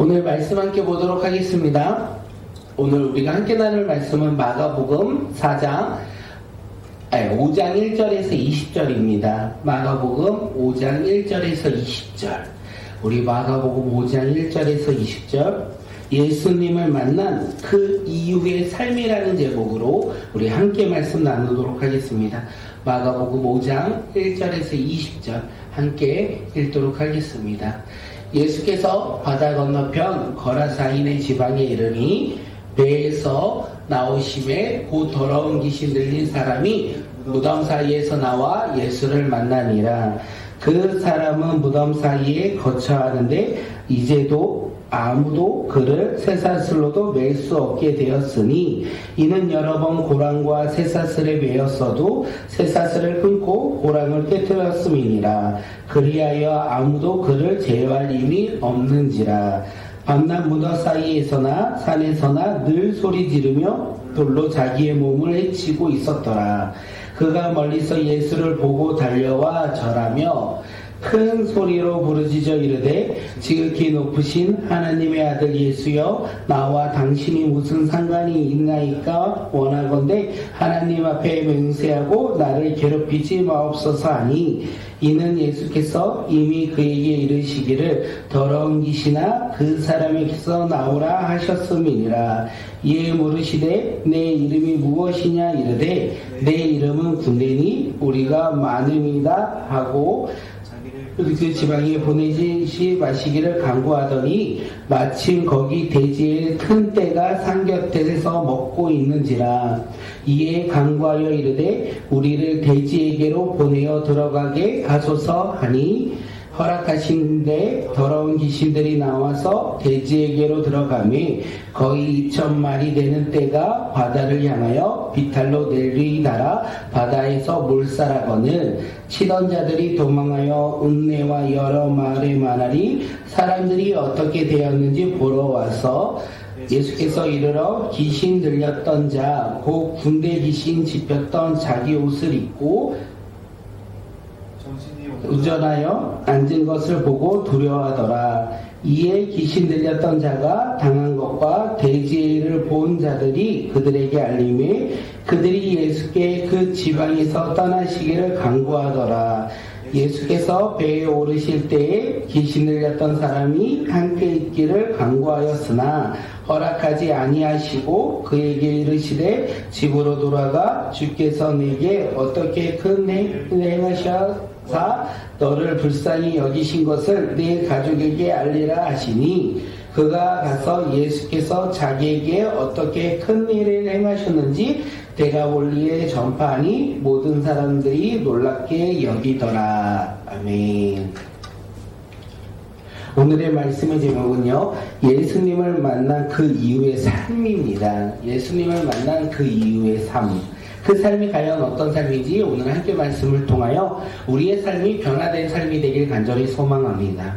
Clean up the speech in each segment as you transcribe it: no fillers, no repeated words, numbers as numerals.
오늘 말씀 함께 보도록 하겠습니다. 오늘 우리가 함께 나눌 말씀은 마가복음 5장 1절에서 20절입니다. 마가복음 5장 1절에서 20절. 우리 마가복음 5장 1절에서 20절. 예수님을 만난 그 이후의 삶이라는 제목으로 우리 함께 말씀 나누도록 하겠습니다. 마가복음 5장 1절에서 20절 함께 읽도록 하겠습니다. 예수께서 바다 건너편 거라사인의 지방에 이르니 배에서 나오심에 곧 더러운 귀신 들린 사람이 무덤 사이에서 나와 예수를 만나니라. 그 사람은 무덤 사이에 거처하는데 이제도 아무도 그를 쇠사슬로도 맬 수 없게 되었으니 이는 여러 번 고랑과 쇠사슬에 매였어도 쇠사슬을 끊고 고랑을 깨뜨렸음이니라. 그리하여 아무도 그를 제어할 힘이 없는지라. 밤낮 무덤 사이에서나 산에서나 늘 소리 지르며 돌로 자기의 몸을 해치고 있었더라. 그가 멀리서 예수를 보고 달려와 절하며 큰 소리로 부르짖어 이르되 지극히 높으신 하나님의 아들 예수여, 나와 당신이 무슨 상관이 있나이까? 원하건대 하나님 앞에 맹세하고 나를 괴롭히지 마옵소서 하니, 이는 예수께서 이미 그에게 이르시기를 더러운 귀신아 그 사람에게서 나오라 하셨음이니라. 이에 물으시되 내 이름이 무엇이냐 이르되 내 이름은 군대니 우리가 많음이다 하고 그 지방에 보내지 마시기를 간구하더니 마침 거기 돼지의 큰 떼가 산 곁에서 먹고 있는지라. 이에 간구하여 이르되 우리를 돼지에게로 보내어 들어가게 하소서 하니 허락하신데 더러운 귀신들이 나와서 돼지에게로 들어가매 거의 2,000마리 되는 떼가 바다를 향하여 비탈로 내리다라 바다에서 몰살하거늘 치던 자들이 도망하여 읍내와 여러 마을에 만하리. 사람들이 어떻게 되었는지 보러 와서 예수께서 이르러 귀신 들렸던 자 곧 군대 귀신 집혔던 자기 옷을 입고 운전하여 앉은 것을 보고 두려워하더라. 이에 귀신 들렸던 자가 당한 것과 돼지를 본 자들이 그들에게 알림해 그들이 예수께 그 지방에서 떠나시기를 간구하더라. 예수께서 배에 오르실 때에 귀신 들렸던 사람이 함께 있기를 간구하였으나 허락하지 아니하시고 그에게 이르시되 집으로 돌아가 주께서 내게 어떻게 큰 행하셔서 너를 불쌍히 여기신 것을 내 가족에게 알리라 하시니 그가 가서 예수께서 자기에게 어떻게 큰 일을 행하셨는지 데가볼리에 전파하니 모든 사람들이 놀랍게 여기더라. 아멘. 오늘의 말씀의 제목은요, 예수님을 만난 그 이후의 삶입니다. 예수님을 만난 그 이후의 삶. 그 삶이 과연 어떤 삶인지 오늘 함께 말씀을 통하여 우리의 삶이 변화된 삶이 되길 간절히 소망합니다.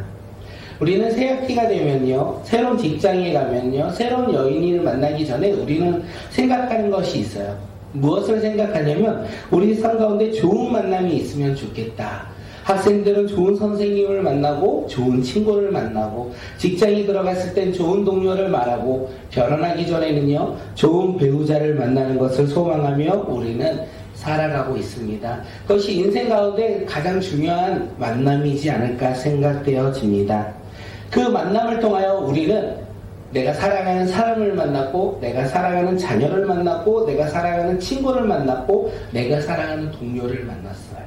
우리는 새 학기가 되면요, 새로운 직장에 가면요, 새로운 여인을 만나기 전에 우리는 생각하는 것이 있어요. 무엇을 생각하냐면 우리 삶 가운데 좋은 만남이 있으면 좋겠다. 학생들은 좋은 선생님을 만나고 좋은 친구를 만나고 직장에 들어갔을 땐 좋은 동료를 말하고 결혼하기 전에는요 좋은 배우자를 만나는 것을 소망하며 우리는 살아가고 있습니다. 그것이 인생 가운데 가장 중요한 만남이지 않을까 생각되어집니다. 그 만남을 통하여 우리는 내가 사랑하는 사람을 만났고 내가 사랑하는 자녀를 만났고 내가 사랑하는 친구를 만났고 내가 사랑하는 동료를 만났어요.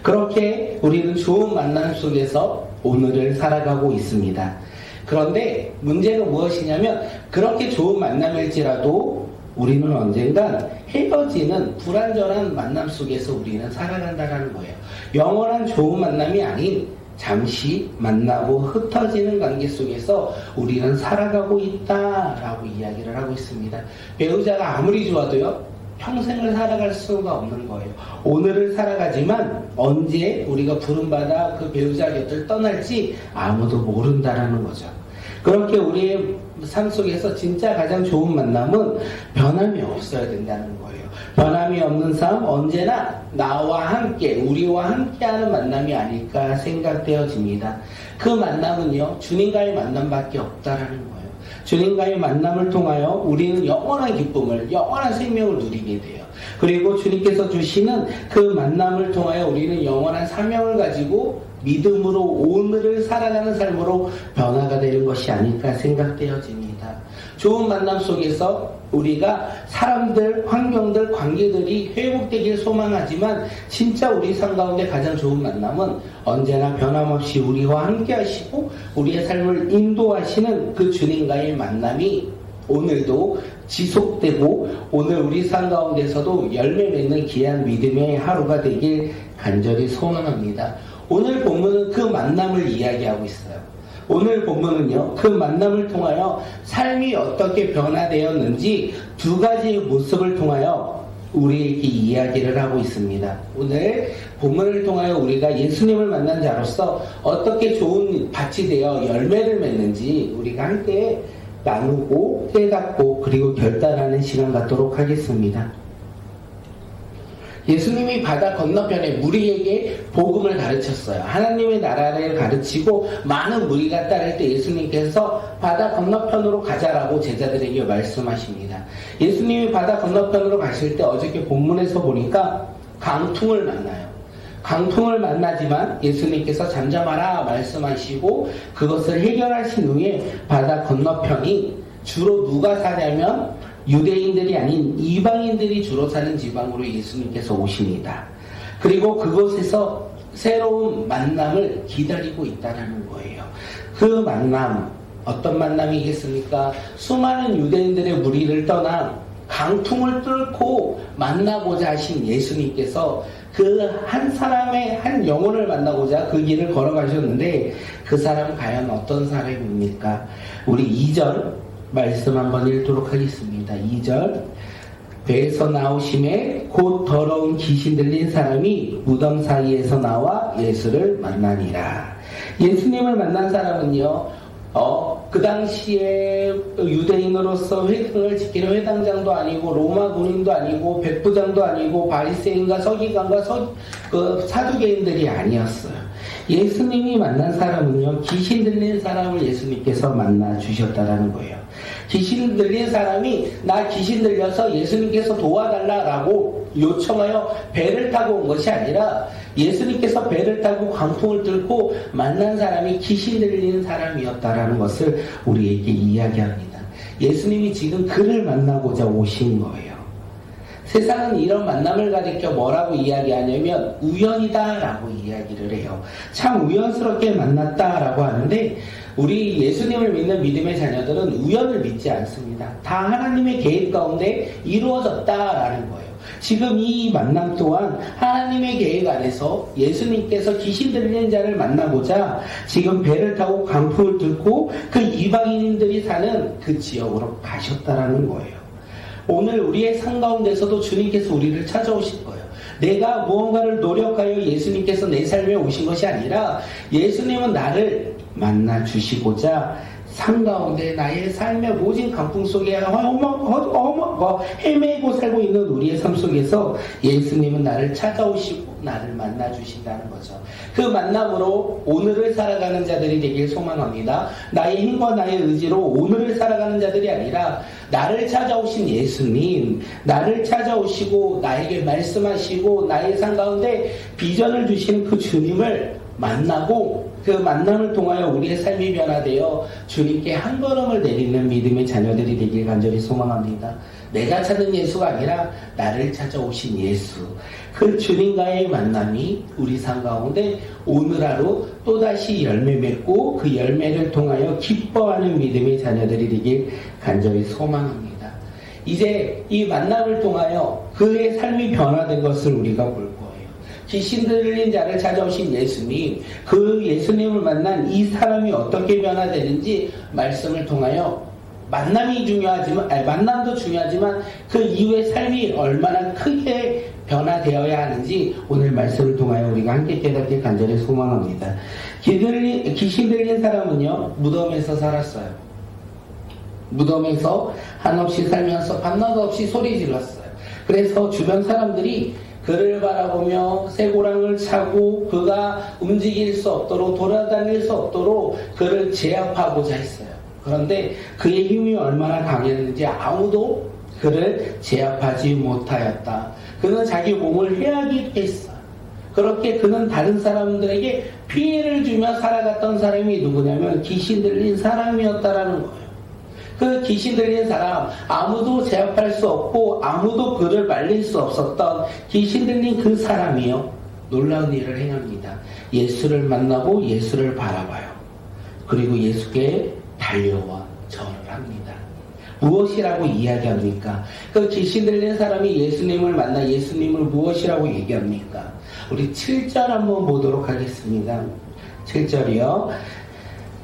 그렇게 우리는 좋은 만남 속에서 오늘을 살아가고 있습니다. 그런데 문제는 무엇이냐면 그렇게 좋은 만남일지라도 우리는 언젠간 헤어지는 불완전한 만남 속에서 우리는 살아간다는 거예요. 영원한 좋은 만남이 아닌 잠시 만나고 흩어지는 관계 속에서 우리는 살아가고 있다라고 이야기를 하고 있습니다. 배우자가 아무리 좋아도요 평생을 살아갈 수가 없는 거예요. 오늘을 살아가지만 언제 우리가 부름받아 그 배우자 곁을 떠날지 아무도 모른다라는 거죠. 그렇게 우리의 삶 속에서 진짜 가장 좋은 만남은 변함이 없어야 된다는 거예요. 변함이 없는 삶, 언제나 나와 함께, 우리와 함께하는 만남이 아닐까 생각되어집니다. 그 만남은요, 주님과의 만남밖에 없다라는 거예요. 주님과의 만남을 통하여 우리는 영원한 기쁨을, 영원한 생명을 누리게 돼요. 그리고 주님께서 주시는 그 만남을 통하여 우리는 영원한 사명을 가지고 믿음으로 오늘을 살아가는 삶으로 변화가 되는 것이 아닐까 생각되어집니다. 좋은 만남 속에서 우리가 사람들, 환경들, 관계들이 회복되길 소망하지만 진짜 우리 삶 가운데 가장 좋은 만남은 언제나 변함없이 우리와 함께 하시고 우리의 삶을 인도하시는 그 주님과의 만남이 오늘도 지속되고 오늘 우리 삶 가운데서도 열매 맺는 귀한 믿음의 하루가 되길 간절히 소원합니다. 오늘 본문은 그 만남을 이야기하고 있어요. 오늘 본문은요, 그 만남을 통하여 삶이 어떻게 변화되었는지 두 가지의 모습을 통하여 우리에게 이야기를 하고 있습니다. 오늘 본문을 통하여 우리가 예수님을 만난 자로서 어떻게 좋은 밭이 되어 열매를 맺는지 우리가 함께 나누고 깨닫고 그리고 결단하는 시간 갖도록 하겠습니다. 예수님이 바다 건너편에 무리에게 복음을 가르쳤어요. 하나님의 나라를 가르치고 많은 무리가 따를 때 예수님께서 바다 건너편으로 가자라고 제자들에게 말씀하십니다. 예수님이 바다 건너편으로 가실 때 어저께 본문에서 보니까 강퉁을 만나요. 강퉁을 만나지만 예수님께서 잠잠하라 말씀하시고 그것을 해결하신 후에 바다 건너편이 주로 누가 사냐면 유대인들이 아닌 이방인들이 주로 사는 지방으로 예수님께서 오십니다. 그리고 그곳에서 새로운 만남을 기다리고 있다는 거예요. 그 만남, 어떤 만남이겠습니까? 수많은 유대인들의 무리를 떠나 강퉁을 뚫고 만나고자 하신 예수님께서 그 한 사람의 한 영혼을 만나고자 그 길을 걸어가셨는데 그 사람은 과연 어떤 사람입니까? 우리 2절 말씀 한번 읽도록 하겠습니다. 2절 배에서 나오심에 곧 더러운 귀신 들린 사람이 무덤 사이에서 나와 예수를 만나니라. 예수님을 만난 사람은요, 그 당시에 유대인으로서 회당을 지키는 회당장도 아니고 로마 군인도 아니고 백부장도 아니고 바리새인과 서기관과 사두개인들이 아니었어요. 예수님이 만난 사람은요, 귀신 들린 사람을 예수님께서 만나 주셨다라는 거예요. 귀신 들린 사람이 나 귀신 들려서 예수님께서 도와달라라고 요청하여 배를 타고 온 것이 아니라 예수님께서 배를 타고 강풍을 뚫고 만난 사람이 귀신 들리는 사람이었다라는 것을 우리에게 이야기합니다. 예수님이 지금 그를 만나고자 오신 거예요. 세상은 이런 만남을 가리켜 뭐라고 이야기하냐면 우연이다라고 이야기를 해요. 참 우연스럽게 만났다라고 하는데 우리 예수님을 믿는 믿음의 자녀들은 우연을 믿지 않습니다. 다 하나님의 계획 가운데 이루어졌다라는 거예요. 지금 이 만남 또한 하나님의 계획 안에서 예수님께서 귀신 들리는 자를 만나고자 지금 배를 타고 강풍을 뚫고 그 이방인들이 사는 그 지역으로 가셨다라는 거예요. 오늘 우리의 삶 가운데서도 주님께서 우리를 찾아오실 거예요. 내가 무언가를 노력하여 예수님께서 내 삶에 오신 것이 아니라 예수님은 나를 만나 주시고자 삶 가운데 나의 삶의 모진 강풍 속에 헤매고 살고 있는 우리의 삶 속에서 예수님은 나를 찾아오시고 나를 만나 주신다는 거죠. 그 만남으로 오늘을 살아가는 자들이 되길 소망합니다. 나의 힘과 나의 의지로 오늘을 살아가는 자들이 아니라 나를 찾아오신 예수님, 나를 찾아오시고 나에게 말씀하시고 나의 삶 가운데 비전을 주시는 그 주님을 만나고 그 만남을 통하여 우리의 삶이 변화되어 주님께 한 걸음을 내딛는 믿음의 자녀들이 되길 간절히 소망합니다. 내가 찾는 예수가 아니라 나를 찾아오신 예수, 그 주님과의 만남이 우리 삶 가운데 오늘 하루 또다시 열매 맺고 그 열매를 통하여 기뻐하는 믿음의 자녀들이 되길 간절히 소망합니다. 이제 이 만남을 통하여 그의 삶이 변화된 것을 우리가 볼 거예요. 귀신 들린 자를 찾아오신 예수님, 그 예수님을 만난 이 사람이 어떻게 변화되는지 말씀을 통하여 만남도 중요하지만 그 이후의 삶이 얼마나 크게 변화되어야 하는지 오늘 말씀을 통하여 우리가 함께 깨닫길 간절히 소망합니다. 귀신 들린 사람은요, 무덤에서 살았어요. 무덤에서 한없이 살면서 밤낮 없이 소리 질렀어요. 그래서 주변 사람들이 그를 바라보며 쇠고랑을 차고 그가 움직일 수 없도록 돌아다닐 수 없도록 그를 제압하고자 했어요. 그런데 그의 힘이 얼마나 강했는지 아무도 그를 제압하지 못하였다. 그는 자기 몸을 해하기도 했어. 그렇게 그는 다른 사람들에게 피해를 주며 살아갔던 사람이 누구냐면 귀신 들린 사람이었다라는 거예요. 그 귀신 들린 사람, 아무도 제압할 수 없고 아무도 그를 말릴 수 없었던 귀신 들린 그 사람이요, 놀라운 일을 행합니다. 예수를 만나고 예수를 바라봐요. 그리고 예수께 달려와 절을 합니다. 무엇이라고 이야기합니까? 그 귀신 들린 사람이 예수님을 만나 예수님을 무엇이라고 얘기합니까? 우리 7절 한번 보도록 하겠습니다. 7절이요.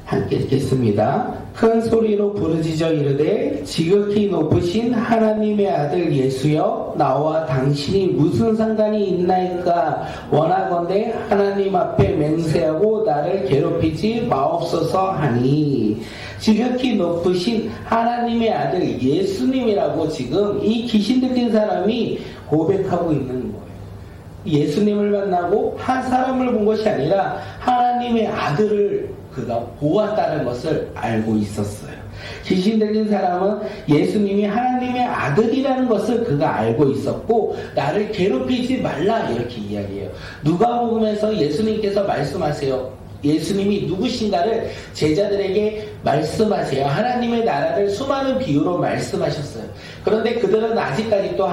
함께 읽겠습니다. 큰 소리로 부르짖어 이르되 지극히 높으신 하나님의 아들 예수여, 나와 당신이 무슨 상관이 있나이까? 원하건대 하나님 앞에 맹세하고 나를 괴롭히지 마옵소서 하니. 지극히 높으신 하나님의 아들 예수님이라고 지금 이 귀신 들린 사람이 고백하고 있는 거예요. 예수님을 만나고 한 사람을 본 것이 아니라 하나님의 아들을 그가 보았다는 것을 알고 있었어요. 귀신 들린 사람은 예수님이 하나님의 아들이라는 것을 그가 알고 있었고, 나를 괴롭히지 말라 이렇게 이야기해요. 누가복음에서 예수님께서 말씀하세요. 예수님이 누구신가를 제자들에게 말씀하세요. 하나님의 나라를 수많은 비유로 말씀하셨어요. 그런데 그들은 아직까지도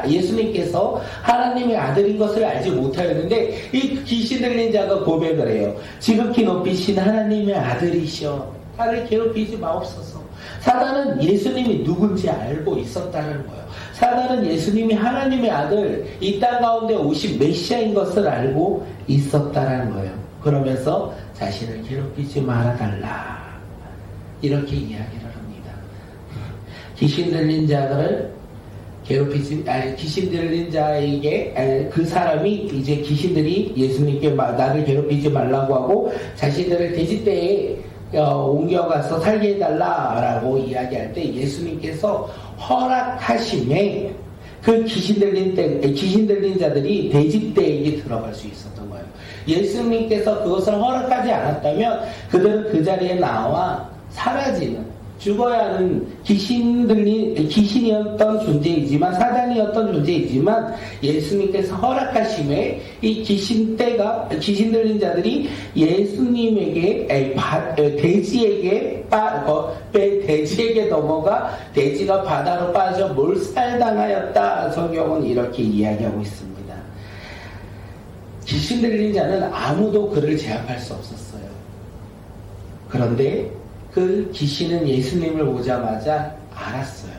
예수님께서 하나님의 아들인 것을 알지 못하였는데, 이 귀신 들린 자가 고백을 해요. 지극히 높이신 하나님의 아들이시여, 나를 괴롭히지 마옵소서. 사단은 예수님이 누군지 알고 있었다는 거예요. 사단은 예수님이 하나님의 아들, 이 땅 가운데 오신 메시아인 것을 알고 있었다는 거예요. 그러면서 자신을 괴롭히지 말아달라 이렇게 이야기를 합니다. 귀신 들린 자들을 귀신 들린 자에게 그 사람이 이제 귀신들이 예수님께 나를 괴롭히지 말라고 하고 자신들을 돼지떼에 옮겨가서 살게 해달라라고 이야기할 때 예수님께서 허락하심에 그 귀신 들린 자들이 돼지떼에게 들어갈 수 있었던 거예요. 예수님께서 그것을 허락하지 않았다면 그들은 그 자리에 나와 사라지는, 죽어야 하는 귀신이었던 존재이지만, 사단이었던 존재이지만, 예수님께서 허락하심에 이 귀신 들린 자들이 예수님에게, 돼지에게 넘어가 돼지가 바다로 빠져 몰살당하였다. 성경은 이렇게 이야기하고 있습니다. 귀신 들린 자는 아무도 그를 제압할 수 없었어요. 그런데 그 귀신은 예수님을 보자마자 알았어요.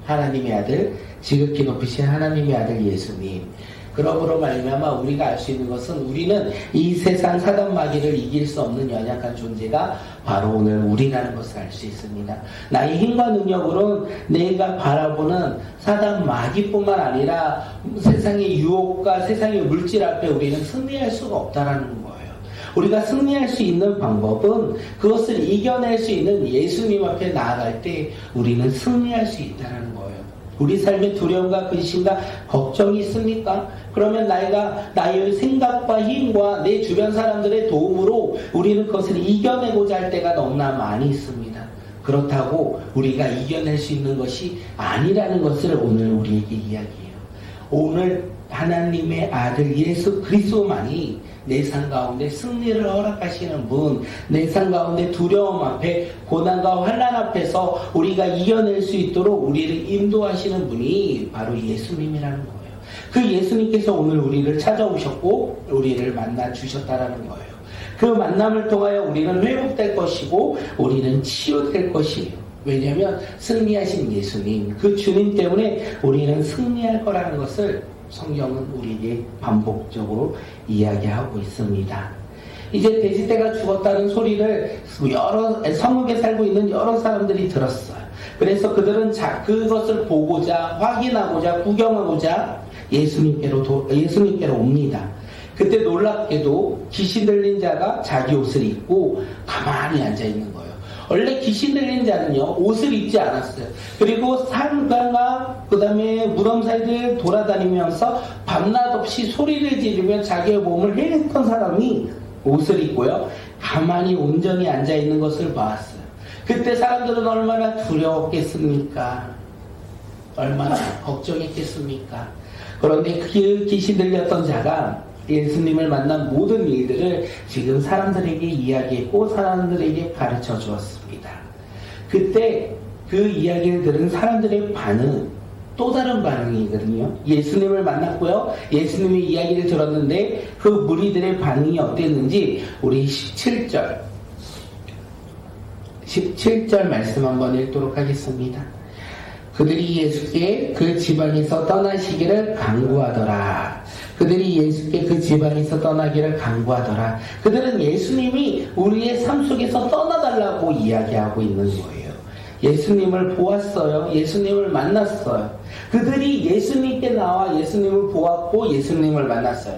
하나님의 아들, 지극히 높으신 하나님의 아들 예수님. 그러므로 말미암아 우리가 알 수 있는 것은, 우리는 이 세상 사단 마귀를 이길 수 없는 연약한 존재가 바로 오늘 우리라는 것을 알 수 있습니다. 나의 힘과 능력으로는 내가 바라보는 사단 마귀뿐만 아니라 세상의 유혹과 세상의 물질 앞에 우리는 승리할 수가 없다라는 거예요. 우리가 승리할 수 있는 방법은, 그것을 이겨낼 수 있는 예수님 앞에 나아갈 때 우리는 승리할 수 있다는 거예요. 우리 삶에 두려움과 근심과 걱정이 있습니까? 그러면 나의 생각과 힘과 내 주변 사람들의 도움으로 우리는 그것을 이겨내고자 할 때가 너무나 많이 있습니다. 그렇다고 우리가 이겨낼 수 있는 것이 아니라는 것을 오늘 우리에게 이야기해요. 오늘 하나님의 아들 예수 그리스도만이 내 삶 가운데 승리를 허락하시는 분, 내 삶 가운데 두려움 앞에, 고난과 환난 앞에서 우리가 이겨낼 수 있도록 우리를 인도하시는 분이 바로 예수님이라는 거예요. 그 예수님께서 오늘 우리를 찾아오셨고 우리를 만나 주셨다라는 거예요. 그 만남을 통하여 우리는 회복될 것이고 우리는 치유될 것이에요. 왜냐하면 승리하신 예수님, 그 주님 때문에 우리는 승리할 거라는 것을 성경은 우리에게 반복적으로 이야기하고 있습니다. 이제 돼지떼가 죽었다는 소리를 성읍에 살고 있는 여러 사람들이 들었어요. 그래서 그들은 그것을 보고자, 확인하고자, 구경하고자 예수님께로 옵니다. 그때 놀랍게도 귀신 들린 자가 자기 옷을 입고 가만히 앉아 있는 거예요. 원래 귀신 들린 자는요, 옷을 입지 않았어요. 그리고 산과 그 다음에 무덤 사이를 돌아다니면서 밤낮 없이 소리를 지르며 자기의 몸을 해냈던 사람이 옷을 입고요, 가만히 온전히 앉아있는 것을 보았어요. 그때 사람들은 얼마나 두려웠겠습니까? 얼마나 걱정했겠습니까? 그런데 그 귀신 들렸던 자가 예수님을 만난 모든 일들을 지금 사람들에게 이야기했고 사람들에게 가르쳐 주었습니다. 그때 그 이야기를 들은 사람들의 반응, 또 다른 반응이거든요. 예수님을 만났고요, 예수님의 이야기를 들었는데 그 무리들의 반응이 어땠는지 우리 17절 말씀 한번 읽도록 하겠습니다. 그들이 예수께 그 지방에서 떠나시기를 간구하더라. 그들이 예수께 그 지방에서 떠나기를 간구하더라. 그들은 예수님이 우리의 삶 속에서 떠나달라고 이야기하고 있는 거예요. 예수님을 보았어요. 예수님을 만났어요. 그들이 예수님께 나와 예수님을 보았고 예수님을 만났어요.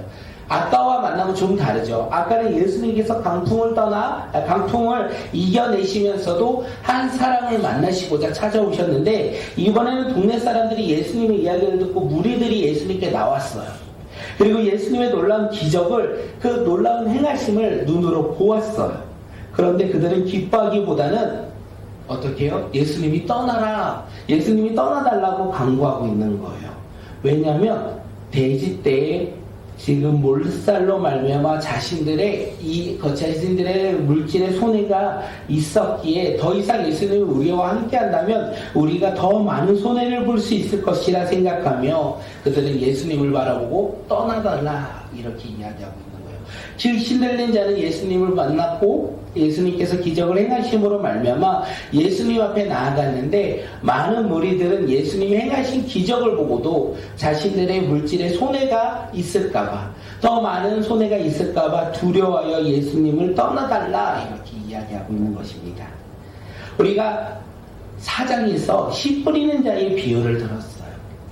아까와 만나면 좀 다르죠. 아까는 예수님께서 강풍을 이겨내시면서도 한 사람을 만나시고자 찾아오셨는데, 이번에는 동네 사람들이 예수님의 이야기를 듣고 무리들이 예수님께 나왔어요. 그리고 예수님의 놀라운 기적을, 그 놀라운 행하심을 눈으로 보았어요. 그런데 그들은 기뻐하기보다는 어떻게 해요? 예수님이 떠나라, 예수님이 떠나달라고 간구하고 있는 거예요. 왜냐하면 대지 때에 지금 몰살로 말미암아 자신들의 물질의 손해가 있었기에 더 이상 예수님이 우리와 함께한다면 우리가 더 많은 손해를 볼 수 있을 것이라 생각하며 그들은 예수님을 바라보고 떠나달라 이렇게 이야기하고 있는 거예요. 귀신 들린 자는 예수님을 만났고 예수님께서 기적을 행하심으로 말미암아 예수님 앞에 나아갔는데, 많은 무리들은 예수님이 행하신 기적을 보고도 자신들의 물질에 손해가 있을까봐, 더 많은 손해가 있을까봐 두려워하여 예수님을 떠나달라 이렇게 이야기하고 있는 것입니다. 우리가 4장에서 씨 뿌리는 자의 비유를 들었어요.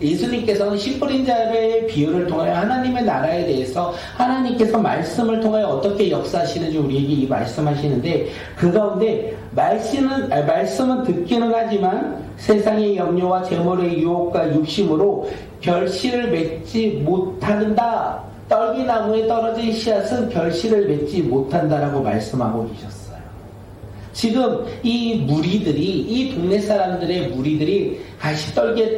예수님께서는 씨 뿌린 자의 비유를 통하여 하나님의 나라에 대해서 하나님께서 말씀을 통하여 어떻게 역사하시는지 우리에게 이 말씀하시는데, 그 가운데 말씀은 듣기는 하지만 세상의 염려와 재물의 유혹과 육심으로 결실을 맺지 못한다. 떨기나무에 떨어진 씨앗은 결실을 맺지 못한다라고 말씀하고 계셨어요. 지금 이 동네 사람들의 무리들이 가시떨기에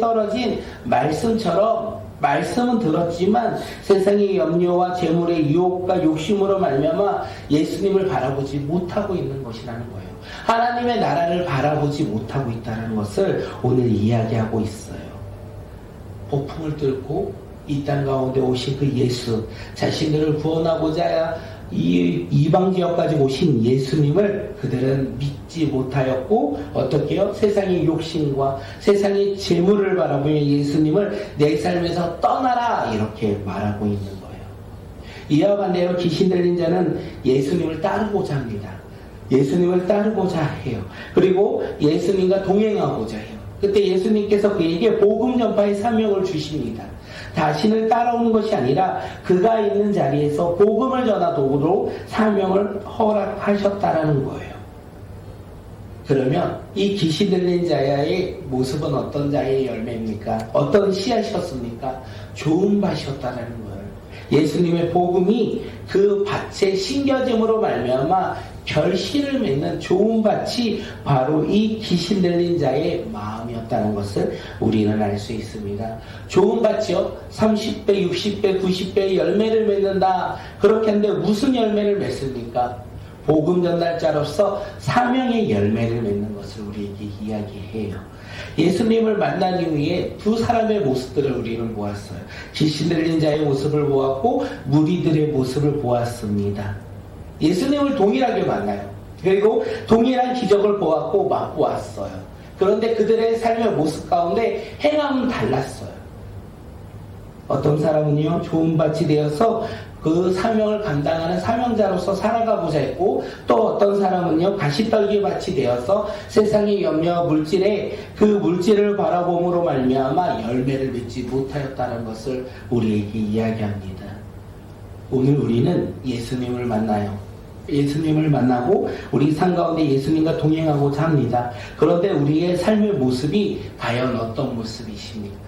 떨어진 말씀처럼, 말씀은 들었지만 세상의 염려와 재물의 유혹과 욕심으로 말미암아 예수님을 바라보지 못하고 있는 것이라는 거예요. 하나님의 나라를 바라보지 못하고 있다는 것을 오늘 이야기하고 있어요. 폭풍을 뚫고 이 땅 가운데 오신 그 예수, 자신들을 구원하고자 이방 지역까지 오신 예수님을 그들은 믿지 못하였고, 어떻게 해요? 세상의 욕심과 세상의 재물을 바라보며 예수님을 내 삶에서 떠나라 이렇게 말하고 있는 거예요. 이와 반대로 귀신 들린 자는 예수님을 따르고자 합니다. 예수님을 따르고자 해요. 그리고 예수님과 동행하고자 해요. 그때 예수님께서 그에게 복음 전파의 사명을 주십니다. 자신을 따라오는 것이 아니라 그가 있는 자리에서 복음을 전하도록 사명을 허락하셨다라는 거예요. 그러면 이 귀신 들린 자의 모습은 어떤 자의 열매입니까? 어떤 씨앗이었습니까? 좋은 밭이었다라는 거예요. 예수님의 복음이 그 밭에 심겨짐으로 말미암아 결실을 맺는 좋은 밭이 바로 이 귀신 들린 자의 마음이었다는 것을 우리는 알 수 있습니다. 좋은 밭이요, 30배, 60배, 90배의 열매를 맺는다. 그렇게 하는데 무슨 열매를 맺습니까? 복음 전달자로서 사명의 열매를 맺는 것을 우리에게 이야기해요. 예수님을 만난 이후에 두 사람의 모습들을 우리는 보았어요. 귀신 들린 자의 모습을 보았고 무리들의 모습을 보았습니다. 예수님을 동일하게 만나요. 그리고 동일한 기적을 보았고 맛보았어요. 그런데 그들의 삶의 모습 가운데 행함은 달랐어요. 어떤 사람은요, 좋은 밭이 되어서 그 사명을 감당하는 사명자로서 살아가고자 했고, 또 어떤 사람은요, 가시떨기 밭이 되어서 세상의 염려와 그 물질을 바라봄으로 말미암아 열매를 맺지 못하였다는 것을 우리에게 이야기합니다. 오늘 우리는 예수님을 만나요. 예수님을 만나고 우리 삶 가운데 예수님과 동행하고자 합니다. 그런데 우리의 삶의 모습이 과연 어떤 모습이십니까?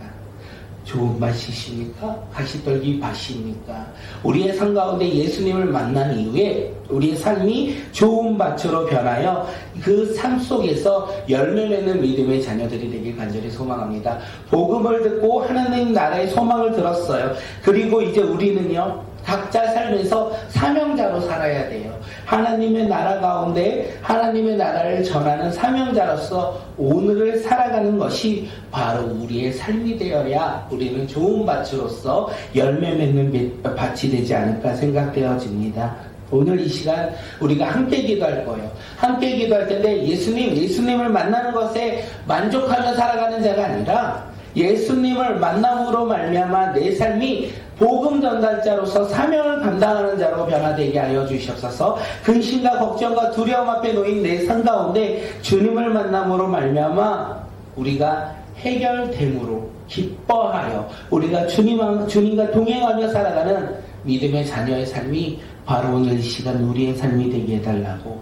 좋은 밭이십니까? 가시떨기 밭입니까? 우리의 삶 가운데 예수님을 만난 이후에 우리의 삶이 좋은 밭으로 변하여 그 삶 속에서 열매 맺는 믿음의 자녀들이 되길 간절히 소망합니다. 복음을 듣고 하나님 나라의 소망을 들었어요. 그리고 이제 우리는요, 각자 삶에서 사명자로 살아야 돼요. 하나님의 나라 가운데 하나님의 나라를 전하는 사명자로서 오늘을 살아가는 것이 바로 우리의 삶이 되어야 우리는 좋은 밭으로서 열매 맺는 밭이 되지 않을까 생각되어집니다. 오늘 이 시간 우리가 함께 기도할 거예요. 함께 기도할 텐데 예수님을 만나는 것에 만족하며 살아가는 자가 아니라 예수님을 만남으로 말미암아 내 삶이 복음 전달자로서 사명을 감당하는 자로 변화되게 하여 주시옵소서. 근심과 걱정과 두려움 앞에 놓인 내 삶 가운데 주님을 만남으로 말미암아 우리가 해결됨으로 기뻐하여 우리가 주님과 동행하며 살아가는 믿음의 자녀의 삶이 바로 오늘 이 시간 우리의 삶이 되게 해달라고,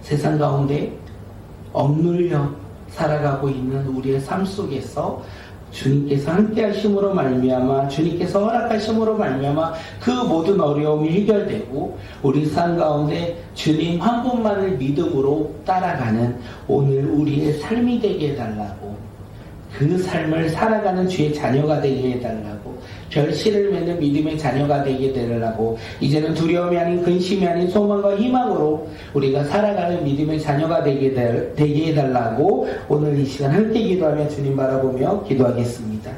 세상 가운데 억눌려 살아가고 있는 우리의 삶 속에서 주님께서 함께 하심으로 말미암아, 주님께서 허락하심으로 말미암아 그 모든 어려움이 해결되고 우리 삶 가운데 주님 한 분만을 믿음으로 따라가는 오늘 우리의 삶이 되게 해달라고, 그 삶을 살아가는 주의 자녀가 되게 해달라고, 결실을 맺는 믿음의 자녀가 되게 해달라고, 이제는 두려움이 아닌 근심이 아닌 소망과 희망으로 우리가 살아가는 믿음의 자녀가 되게 해달라고 오늘 이 시간 함께 기도하며 주님 바라보며 기도하겠습니다.